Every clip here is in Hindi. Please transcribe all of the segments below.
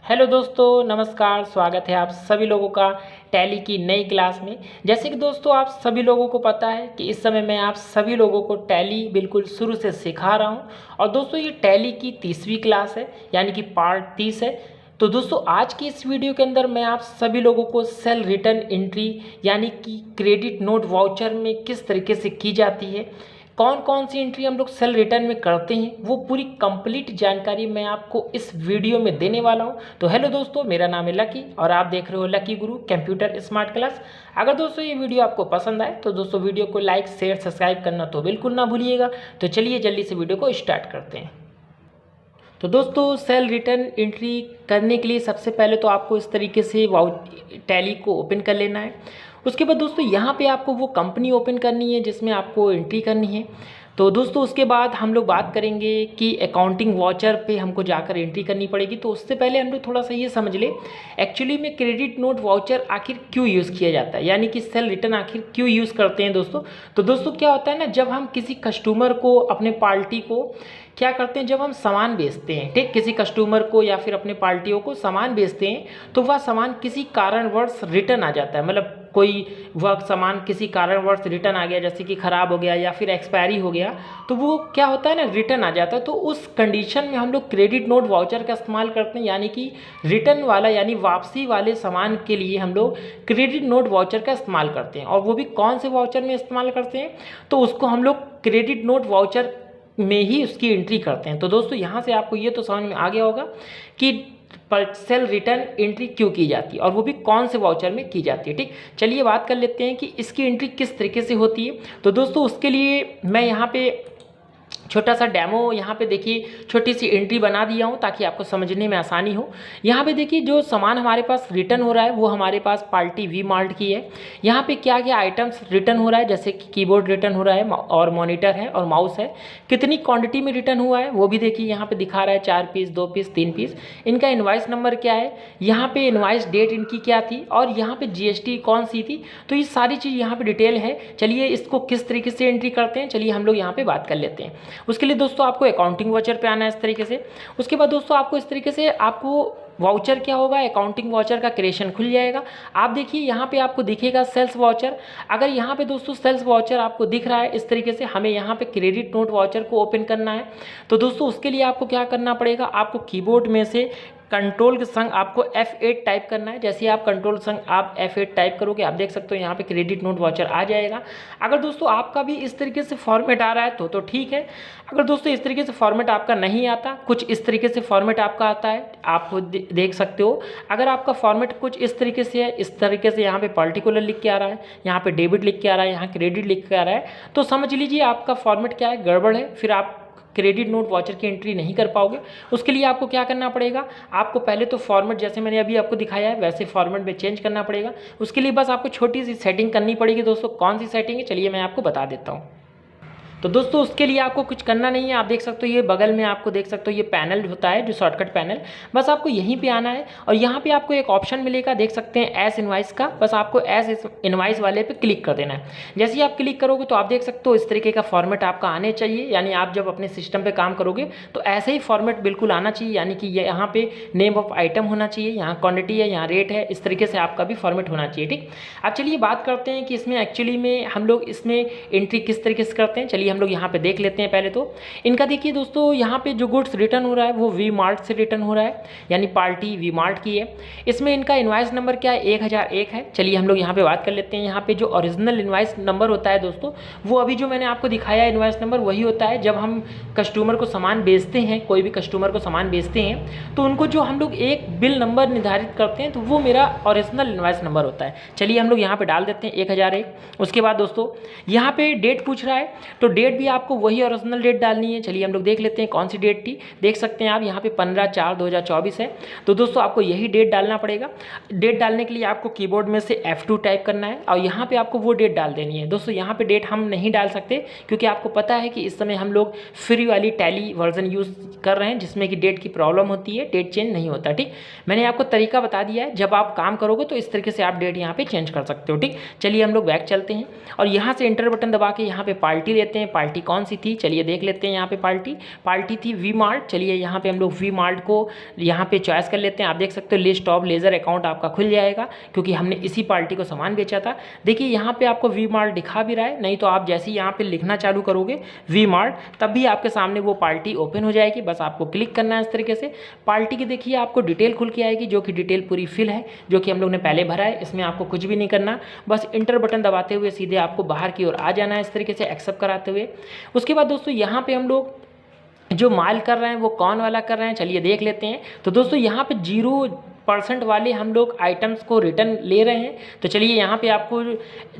हेलो दोस्तों, नमस्कार। स्वागत है आप सभी लोगों का टैली की नई क्लास में। जैसे कि दोस्तों आप सभी लोगों को पता है कि इस समय मैं आप सभी लोगों को टैली बिल्कुल शुरू से सिखा रहा हूं। और दोस्तों ये टैली की 30वीं क्लास है, यानी कि पार्ट 30 है। तो दोस्तों आज की इस वीडियो के अंदर मैं आप सभी लोगों को सेल रिटर्न एंट्री यानी कि क्रेडिट नोट वाउचर में किस तरीके से की जाती है, कौन कौन सी एंट्री हम लोग सेल रिटर्न में करते हैं, वो पूरी कंप्लीट जानकारी मैं आपको इस वीडियो में देने वाला हूं। तो हेलो दोस्तों, मेरा नाम है लकी और आप देख रहे हो लकी गुरु कंप्यूटर स्मार्ट क्लास। अगर दोस्तों ये वीडियो आपको पसंद आए तो दोस्तों वीडियो को लाइक शेयर सब्सक्राइब करना तो बिल्कुल ना भूलिएगा। तो चलिए जल्दी से वीडियो को स्टार्ट करते हैं। तो दोस्तों सेल रिटर्न एंट्री करने के लिए सबसे पहले तो आपको इस तरीके से टैली को ओपन कर लेना है। उसके बाद दोस्तों यहाँ पे आपको वो कंपनी ओपन करनी है जिसमें आपको एंट्री करनी है। तो दोस्तों उसके बाद हम लोग बात करेंगे कि अकाउंटिंग वाउचर पे हमको जाकर एंट्री करनी पड़ेगी। तो उससे पहले हम लोग थोड़ा सा ये समझ ले एक्चुअली में क्रेडिट नोट वाउचर आखिर क्यों यूज़ किया जाता है, यानी कि सेल रिटर्न आखिर क्यों यूज़ करते हैं दोस्तों। तो दोस्तों क्या होता है ना, जब हम किसी कस्टमर को, अपने पार्टी को क्या करते हैं, जब हम सामान बेचते हैं, ठीक, किसी कस्टमर को या फिर अपने पार्टियों को सामान बेचते हैं तो वह सामान किसी कारणवश रिटर्न आ जाता है। मतलब कोई वह सामान किसी कारणवश रिटर्न आ गया, जैसे कि ख़राब हो गया या फिर एक्सपायरी हो गया, तो वो क्या होता है ना, रिटर्न आ जाता है। तो उस कंडीशन में हम लोग क्रेडिट नोट वाउचर का इस्तेमाल करते हैं, यानी कि रिटर्न वाला यानी वापसी वाले सामान के लिए हम लोग क्रेडिट नोट वाउचर का इस्तेमाल करते हैं। और वो भी कौन से वाउचर में इस्तेमाल करते हैं, तो उसको हम लोग क्रेडिट नोट वाउचर में ही उसकी एंट्री करते हैं। तो दोस्तों यहाँ से आपको ये तो समझ में आ गया होगा कि सेल रिटर्न एंट्री क्यों की जाती है और वो भी कौन से वाउचर में की जाती है। ठीक, चलिए बात कर लेते हैं कि इसकी एंट्री किस तरीके से होती है। तो दोस्तों उसके लिए मैं यहाँ पे छोटा सा डेमो यहाँ पे देखिए, छोटी सी एंट्री बना दिया हूँ ताकि आपको समझने में आसानी हो। यहाँ पे देखिए जो सामान हमारे पास रिटर्न हो रहा है वो हमारे पास पार्टी वी मार्ट की है। यहाँ पे क्या क्या आइटम्स रिटर्न हो रहा है, जैसे कि कीबोर्ड रिटर्न हो रहा है और मॉनिटर है और माउस है। कितनी क्वांटिटी में रिटर्न हुआ है वो भी देखिए यहाँ पे दिखा रहा है, 4 पीस, 2 पीस, 3 पीस। इनका इन्वाइस नंबर क्या है, यहाँ पे इन्वाइस डेट इनकी क्या थी और यहाँ पे जीएसटी कौन सी थी। तो ये सारी चीज़ यहाँ पे डिटेल है। चलिए इसको किस तरीके से एंट्री करते हैं, चलिए हम लोग यहाँ पे बात कर लेते हैं। उसके लिए दोस्तों आपको अकाउंटिंग वाउचर पे आना है इस तरीके से। उसके बाद दोस्तों आपको इस तरीके से आपको वाउचर क्या होगा, अकाउंटिंग वाउचर का क्रिएशन खुल जाएगा। आप देखिए यहाँ पे आपको दिखेगा सेल्स वाउचर। अगर यहाँ पे दोस्तों सेल्स वाउचर आपको दिख रहा है इस तरीके से, हमें यहाँ पे क्रेडिट नोट वाउचर को ओपन करना है। तो दोस्तों उसके लिए आपको क्या करना पड़ेगा, आपको कीबोर्ड में से कंट्रोल के संग आपको F8 टाइप करना है। जैसे ही आप कंट्रोल संग आप F8 टाइप करोगे, आप देख सकते हो यहाँ पे क्रेडिट नोट वाउचर आ जाएगा। अगर दोस्तों आपका भी इस तरीके से फॉर्मेट आ रहा है तो ठीक है। अगर दोस्तों इस तरीके से फॉर्मेट आपका नहीं आता, कुछ इस तरीके से फॉर्मेट आपका आता है, आप देख सकते हो। अगर आपका फॉर्मेट कुछ इस तरीके से है, इस तरीके से यहाँ पे पर्टिकुलर लिख के आ रहा है, यहाँ पे डेबिट लिख के आ रहा है, यहाँ क्रेडिट लिख के आ रहा है, तो समझ लीजिए आपका फॉर्मेट क्या है, गड़बड़ है। फिर आप क्रेडिट नोट वाउचर की एंट्री नहीं कर पाओगे। उसके लिए आपको क्या करना पड़ेगा, आपको पहले तो फॉर्मेट जैसे मैंने अभी आपको दिखाया है वैसे फॉर्मेट में चेंज करना पड़ेगा। उसके लिए बस आपको छोटी सी सेटिंग करनी पड़ेगी। दोस्तों कौन सी सेटिंग है, चलिए मैं आपको बता देता हूँ। तो दोस्तों उसके लिए आपको कुछ करना नहीं है। आप देख सकते हो ये बगल में आपको देख सकते हो ये पैनल होता है जो शॉर्टकट पैनल, बस आपको यहीं पे आना है और यहाँ पे आपको एक ऑप्शन मिलेगा, देख सकते हैं एस इनवाइस का। बस आपको एस इनवाइस वाले पे क्लिक कर देना है। जैसे ही आप क्लिक करोगे तो आप देख सकते हो इस तरीके का फॉर्मेट आपका आने चाहिए। यानी आप जब अपने सिस्टम पर काम करोगे तो ऐसे ही फॉर्मेट बिल्कुल आना चाहिए। यानी कि यहाँ पे नेम ऑफ आइटम होना चाहिए, यहाँ क्वान्टिटी है, यहाँ रेट है, इस तरीके से आपका भी फॉर्मेट होना चाहिए। ठीक, अब चलिए बात करते हैं कि इसमें एक्चुअली में हम लोग इसमें एंट्री किस तरीके से करते हैं। चलिए हम लोग यहाँ पे देख लेते हैं। पहले तो इनका देखिए दोस्तों, यहाँ पे जो गुड्स रिटर्न हो रहा है वो वी मार्ट से रिटर्न हो रहा है, यानी पार्टी वी मार्ट की है। इसमें इनका इनवाइस नंबर क्या है, 1001 है। चलिए हम लोग यहाँ पे बात कर लेते हैं। यहाँ पे जो ओरिजिनल इनवाइस नंबर होता है दोस्तों, वो अभी जो मैंने आपको दिखाया इनवाइस नंबर वही होता है। जब हम कस्टमर को सामान बेचते हैं, कोई भी कस्टमर को सामान बेचते हैं तो उनको जो हम लोग एक बिल नंबर निर्धारित करते हैं तो वो मेरा ओरिजिनल इनवाइस नंबर होता है। चलिए हम लोग यहाँ पे डाल देते हैं 1001। उसके बाद दोस्तों यहाँ पे डेट पूछ रहा है, तो डेट भी आपको वही ओरिजिनल डेट डालनी है। चलिए हम लोग देख लेते हैं कौन सी डेट थी। देख सकते हैं आप यहाँ पे 15/4/2024 है। तो दोस्तों आपको यही डेट डालना पड़ेगा। डेट डालने के लिए आपको कीबोर्ड में से F2 टाइप करना है और यहाँ पे आपको वो डेट डाल देनी है। दोस्तों यहाँ पे डेट हम नहीं डाल सकते क्योंकि आपको पता है कि इस समय हम लोग फ्री वाली टैली वर्जन यूज़ कर रहे हैं जिसमें कि डेट की प्रॉब्लम होती है, डेट चेंज नहीं होता। ठीक, मैंने आपको तरीका बता दिया है, जब आप काम करोगे तो इस तरीके से आप डेट यहाँ पे चेंज कर सकते हो। ठीक, चलिए हम लोग बैक चलते हैं और यहाँ से एंटर बटन दबा के यहाँ पे पार्टी लेते हैं। हैं पार्टी कौन सी थी, चलिए देख लेते हैं यहाँ पे पार्टी थी वी मार्ट। चलिए यहाँ पे हम लोग वी मार्ट को यहाँ पे चॉइस कर लेते हैं। आप देख सकते हो लिस्ट ऑफ लेज़र अकाउंट आपका खुल जाएगा क्योंकि हमने इसी पार्टी को सामान बेचा था। देखिए यहाँ पे आपको वी मार्ट दिखा भी रहा है, नहीं तो आप जैसे ही यहाँ पे लिखना चालू करोगे वी मार्ट तब भी आपके सामने वो पार्टी ओपन हो जाएगी। बस आपको क्लिक करना है इस तरीके से। पार्टी की देखिए आपको डिटेल खुल के आएगी जो कि डिटेल पूरी फिल है जो कि हम लोग ने पहले भरा है। इसमें आपको कुछ भी नहीं करना, बस इंटर बटन दबाते हुए सीधे आपको बाहर की ओर आ जाना है इस तरीके से एक्सेप्ट कराते हुए। उसके बाद दोस्तों यहाँ पे हम लोग जो माल कर रहे हैं वो कौन वाला कर रहे हैं, चलिए देख लेते हैं। तो दोस्तों यहाँ पे 0% वाले हम लोग आइटम्स को रिटर्न ले रहे हैं। तो चलिए यहाँ पे आपको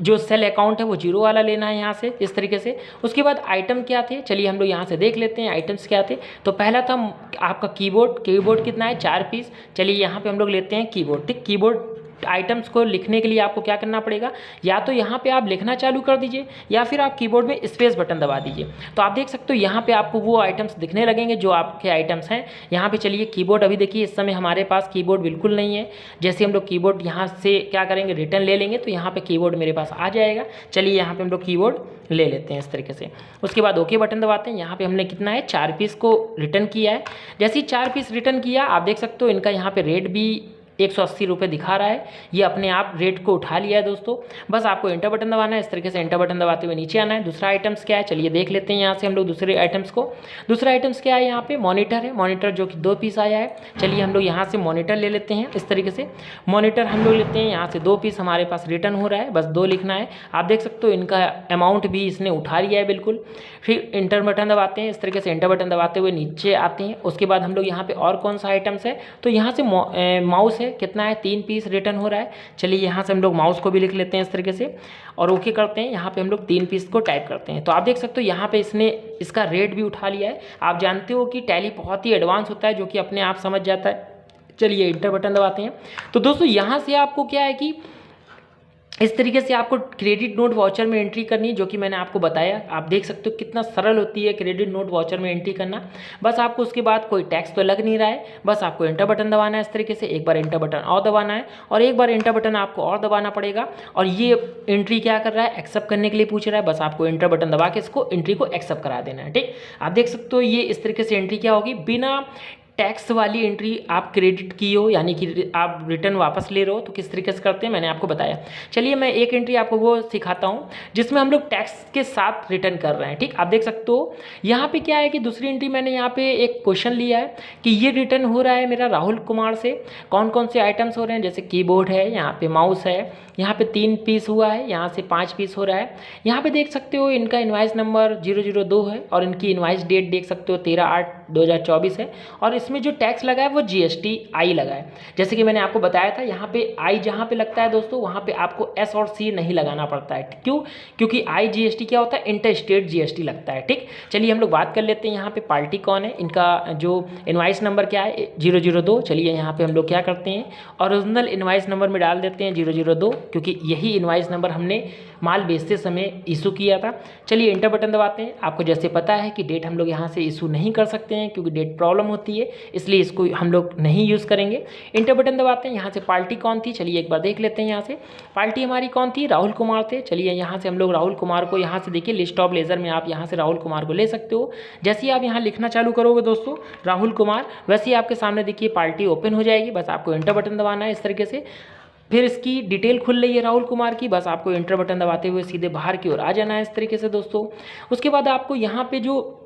जो सेल अकाउंट है वो 0 वाला लेना है यहाँ से इस तरीके से। उसके बाद आइटम क्या थे, चलिए हम लोग यहाँ से देख लेते हैं आइटम्स क्या थे। तो पहला था आपका कीबोर्ड कितना है 4 पीस। चलिए यहाँ पे हम लोग लेते हैं कीबोर्ड। ठीक, कीबोर्ड आइटम्स को लिखने के लिए आपको क्या करना पड़ेगा, या तो यहाँ पे आप लिखना चालू कर दीजिए या फिर आप कीबोर्ड में स्पेस बटन दबा दीजिए। तो आप देख सकते हो यहाँ पे आपको वो आइटम्स दिखने लगेंगे जो आपके आइटम्स हैं। यहाँ पे चलिए कीबोर्ड, अभी देखिए इस समय हमारे पास कीबोर्ड बिल्कुल नहीं है। जैसे हम लोग कीबोर्ड यहाँ से क्या करेंगे रिटर्न ले लेंगे तो यहाँ पे कीबोर्ड मेरे पास आ जाएगा। चलिए यहाँ पे हम लोग कीबोर्ड ले लेते हैं इस तरीके से। उसके बाद ओके बटन दबाते हैं। यहाँ पे हमने कितना है 4 पीस को रिटर्न किया है। जैसे ही 4 पीस रिटर्न किया आप देख सकते हो इनका यहाँ पे रेट भी 180 रुपये दिखा रहा है। ये अपने आप रेट को उठा लिया है दोस्तों। बस आपको एंटर बटन दबाना है इस तरीके से। एंटर बटन दबाते हुए नीचे आना है। दूसरा आइटम्स क्या है, चलिए देख लेते हैं यहाँ से हम लोग दूसरे आइटम्स को। दूसरा आइटम्स क्या है, यहाँ पे मॉनिटर है। मॉनिटर जो कि 2 पीस आया है। चलिए हम लोग यहाँ से मॉनिटर ले लेते हैं इस तरीके से। मॉनिटर हम लोग लेते हैं यहाँ से 2 पीस हमारे पास रिटर्न हो रहा है, बस 2 लिखना है। आप देख सकते हो इनका अमाउंट भी इसने उठा लिया है बिल्कुल। फिर एंटर बटन दबाते हैं इस तरीके से। एंटर बटन दबाते हुए नीचे आते हैं। उसके बाद हम लोग यहाँ पे और कौन सा आइटम्स है, तो यहाँ से माउस है, कितना है 3 पीस रिटर्न हो रहा है। चलिए यहाँ से हम लोग माउस को भी लिख लेते हैं इस तरीके से और ओके करते हैं। यहाँ पे हम लोग 3 पीस को टाइप करते हैं। तो आप देख सकते हो यहाँ पे इसने इसका रेट भी उठा लिया है। आप जानते हो कि टैली बहुत ही एडवांस होता है जो कि अपने आप समझ जाता है। चलिए इंटर बटन दबाते हैं। तो दोस्तों यहाँ से आपको क्या है कि इस तरीके से आपको क्रेडिट नोट वाउचर में एंट्री करनी है जो कि मैंने आपको बताया। आप देख सकते हो कितना सरल होती है क्रेडिट नोट वाउचर में एंट्री करना। बस आपको उसके बाद कोई टैक्स तो लग नहीं रहा है, बस आपको एंटर बटन दबाना है इस तरीके से। एक बार एंटर बटन और दबाना है और एक बार एंटर बटन आपको और दबाना पड़ेगा। और ये एंट्री क्या कर रहा है, एक्सेप्ट करने के लिए पूछ रहा है। बस आपको एंटर बटन दबा के इसको एंट्री को एक्सेप्ट करा देना है। ठीक, आप देख सकते हो ये इस तरीके से एंट्री क्या होगी, बिना टैक्स वाली एंट्री आप क्रेडिट की हो यानी कि आप रिटर्न वापस ले रहे हो तो किस तरीके से करते हैं मैंने आपको बताया। चलिए मैं एक एंट्री आपको वो सिखाता हूँ जिसमें हम लोग टैक्स के साथ रिटर्न कर रहे हैं। ठीक, आप देख सकते हो यहाँ पे क्या है कि दूसरी एंट्री मैंने यहाँ पे एक क्वेश्चन लिया है कि ये रिटर्न हो रहा है मेरा राहुल कुमार से। कौन कौन से आइटम्स हो रहे हैं, जैसे कीबोर्ड है, यहाँ पे माउस है, यहाँ पे 3 पीस हुआ है, यहाँ से 5 पीस हो रहा है। यहाँ पे देख सकते हो इनका इनवाइस नंबर 002 है और इनकी इनवाइस डेट देख सकते हो 13/8/2024 है। और इसमें जो टैक्स लगा है वो GST लगा है। जैसे कि मैंने आपको बताया था यहाँ पे आई जहाँ पे लगता है दोस्तों वहाँ पे आपको S और C नहीं लगाना पड़ता है। क्यों, क्योंकि GST क्या होता है, इंटर स्टेट GST लगता है। ठीक, चलिए हम लोग बात कर लेते हैं यहाँ पे पार्टी कौन है, इनका जो इनवाइस नंबर क्या है 002। चलिए यहाँ पे हम लोग क्या करते हैं ओरिजिनल इनवाइस नंबर में डाल देते हैं 002 क्योंकि यही इनवाइस नंबर हमने माल बेचते समय इशू किया था। चलिए एंटर बटन दबाते हैं। आपको जैसे पता है कि डेट हम लोग यहाँ से इशू नहीं कर सकते हैं क्योंकि डेट प्रॉब्लम होती है, इसलिए इसको हम लोग नहीं यूज़ करेंगे। इंटर बटन दबाते हैं। यहाँ से पार्टी कौन थी, चलिए एक बार देख लेते हैं। यहाँ से पार्टी हमारी कौन थी, राहुल कुमार थे। चलिए यहाँ से हम लोग राहुल कुमार को यहाँ से देखिए लिस्ट ऑफ लेज़र में आप यहाँ से राहुल कुमार को ले सकते हो। जैसे ही आप यहाँ लिखना चालू करोगे दोस्तों राहुल कुमार, वैसे ही आपके सामने देखिए पार्टी ओपन हो जाएगी। बस आपको इंटर बटन दबाना है इस तरीके से। फिर इसकी डिटेल खुल रही है राहुल कुमार की, बस आपको इंटर बटन दबाते हुए सीधे बाहर की ओर आ जाना है इस तरीके से दोस्तों। उसके बाद आपको यहाँ पे जो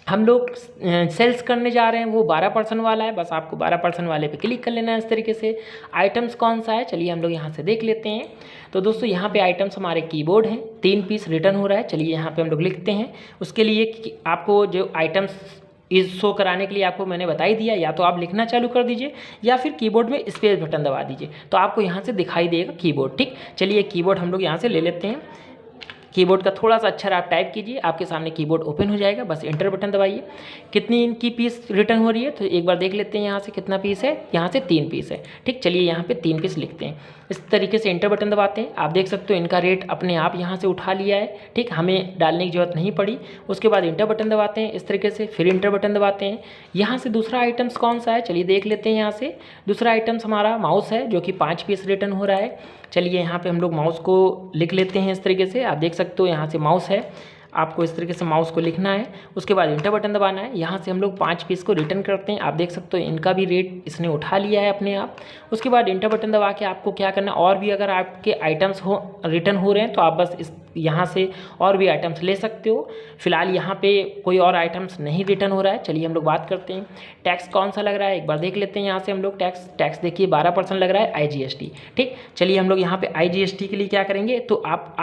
हम लोग सेल्स करने जा रहे हैं वो 12% वाला है, बस आपको 12% वाले पे क्लिक कर लेना है इस तरीके से। आइटम्स कौन सा है, चलिए हम लोग यहाँ से देख लेते हैं। तो दोस्तों यहाँ पे आइटम्स हमारे कीबोर्ड हैं, 3 पीस रिटर्न हो रहा है। चलिए यहाँ पे हम लोग लिखते हैं। उसके लिए आपको जो आइटम्स इस शो कराने के लिए आपको मैंने बता ही दिया, या तो आप लिखना चालू कर दीजिए या फिर कीबोर्ड में स्पेस बटन दबा दीजिए तो आपको यहाँ से दिखाई देगा कीबोर्ड। ठीक, चलिए कीबोर्ड हम लोग यहाँ से ले लेते हैं। कीबोर्ड का थोड़ा सा अक्षर आप टाइप कीजिए, आपके सामने कीबोर्ड ओपन हो जाएगा। बस एंटर बटन दबाइए। कितनी इनकी पीस रिटर्न हो रही है तो एक बार देख लेते हैं यहाँ से कितना पीस है, यहाँ से 3 पीस है। ठीक, चलिए यहाँ पे 3 पीस लिखते हैं। इस तरीके से एंटर बटन दबाते हैं। आप देख सकते हो इनका रेट अपने आप यहाँ से उठा लिया है। ठीक, हमें डालने की जरूरत नहीं पड़ी। उसके बाद एंटर बटन दबाते हैं इस तरीके से, फिर एंटर बटन दबाते हैं। यहाँ से दूसरा आइटम्स कौन सा है, चलिए देख लेते हैं। यहाँ से दूसरा आइटम्स हमारा माउस है जो कि 5 पीस रिटर्न हो रहा है। चलिए यहाँ पे हम लोग माउस को लिख लेते हैं इस तरीके से। आप देख सकते हो यहाँ से माउस है। आपको इस तरीके से माउस को लिखना है, उसके बाद इंटर बटन दबाना है। यहाँ से हम लोग 5 पीस को रिटर्न करते हैं। आप देख सकते हो इनका भी रेट इसने उठा लिया है अपने आप। उसके बाद इंटर बटन दबा के आपको क्या करना है, और भी अगर आपके आइटम्स हो रिटर्न हो रहे हैं तो आप बस इस यहाँ से और भी आइटम्स ले सकते हो। फिलहाल यहाँ पे कोई और आइटम्स नहीं रिटर्न हो रहा है। चलिए हम लोग बात करते हैं टैक्स कौन सा लग रहा है, एक बार देख लेते हैं। यहाँ से हम लोग टैक्स देखिए 12% लग रहा है IGST। ठीक, चलिए हम लोग यहाँ पे IGST के लिए क्या करेंगे, तो आप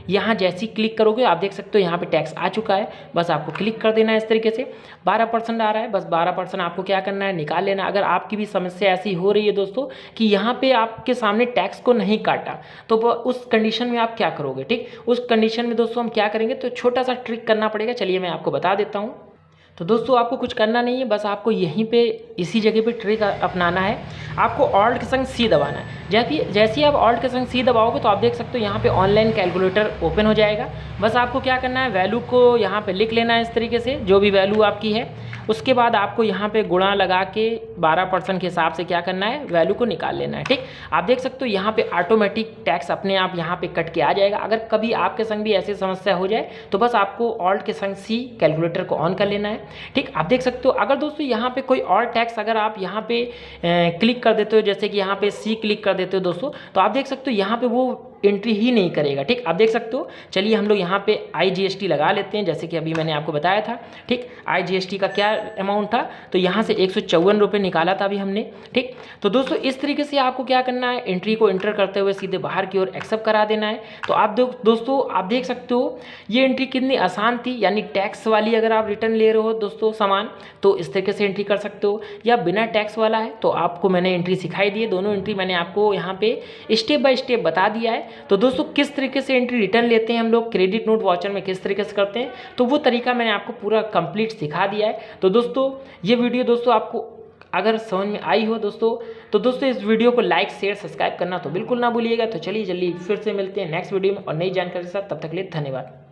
यहाँ जैसे ही क्लिक करोगे आप देख सकते हो यहाँ पे टैक्स आ चुका है। बस आपको क्लिक कर देना है इस तरीके से। 12% आ रहा है, बस 12% आपको क्या करना है, निकाल लेना। अगर आपकी भी समस्या ऐसी हो रही है दोस्तों कि यहाँ पे आपके सामने टैक्स को नहीं काटा, तो उस कंडीशन में आप क्या करोगे। ठीक, उस कंडीशन में दोस्तों हम क्या करेंगे, तो छोटा सा ट्रिक करना पड़ेगा। चलिए मैं आपको बता देता हूँ। तो दोस्तों आपको कुछ करना नहीं है, बस आपको यहीं पे इसी जगह पे ट्रिक अपनाना है। आपको ऑल्ट के संग C दबाना है। जैसे ही आप ऑल्ट के संग C दबाओगे तो आप देख सकते हो यहाँ पे ऑनलाइन कैलकुलेटर ओपन हो जाएगा। बस आपको क्या करना है, वैल्यू को यहाँ पे लिख लेना है इस तरीके से, जो भी वैल्यू आपकी है। उसके बाद आपको यहाँ पे गुणा लगा के 12% के हिसाब से क्या करना है, वैल्यू को निकाल लेना है। ठीक, आप देख सकते हो यहाँ पे ऑटोमेटिक टैक्स अपने आप यहाँ पे कट के आ जाएगा। अगर कभी आपके संग भी ऐसी समस्या हो जाए तो बस आपको ऑल्ट के संग C कैलकुलेटर को ऑन कर लेना है। ठीक, आप देख सकते हो अगर दोस्तों यहाँ पे कोई और टैक्स अगर आप यहाँ पे क्लिक कर देते हो, जैसे कि यहाँ पे C क्लिक कर देते हो दोस्तों, तो आप देख सकते हो यहाँ पे वो एंट्री ही नहीं करेगा। ठीक, आप देख सकते हो। चलिए हम लोग यहाँ पे IGST लगा लेते हैं, जैसे कि अभी मैंने आपको बताया था। ठीक, IGST का क्या अमाउंट था, तो यहाँ से 154 रुपये निकाला था अभी हमने। ठीक, तो दोस्तों इस तरीके से आपको क्या करना है, एंट्री को एंटर करते हुए सीधे बाहर की ओर एक्सेप्ट करा देना है। तो आप दोस्तों आप देख सकते हो ये एंट्री कितनी आसान थी। यानी टैक्स वाली अगर आप रिटर्न ले रहे हो दोस्तों सामान, तो इस तरीके से एंट्री कर सकते हो, या बिना टैक्स वाला है तो आपको मैंने एंट्री सिखाई दी है। दोनों एंट्री मैंने आपको यहाँ पे स्टेप बाय स्टेप बता दिया है। तो दोस्तों किस तरीके से एंट्री रिटर्न लेते हैं हम लोग क्रेडिट नोट वाउचर में, किस तरीके से करते हैं, तो वो तरीका मैंने आपको पूरा कंप्लीट सिखा दिया है। तो दोस्तों ये वीडियो दोस्तों आपको अगर समझ में आई हो दोस्तों, तो दोस्तों इस वीडियो को लाइक शेयर सब्सक्राइब करना तो बिल्कुल ना भूलिएगा। तो चलिए जल्दी फिर से मिलते हैं नेक्स्ट वीडियो में और नई जानकारी के साथ। तब तक के लिए धन्यवाद।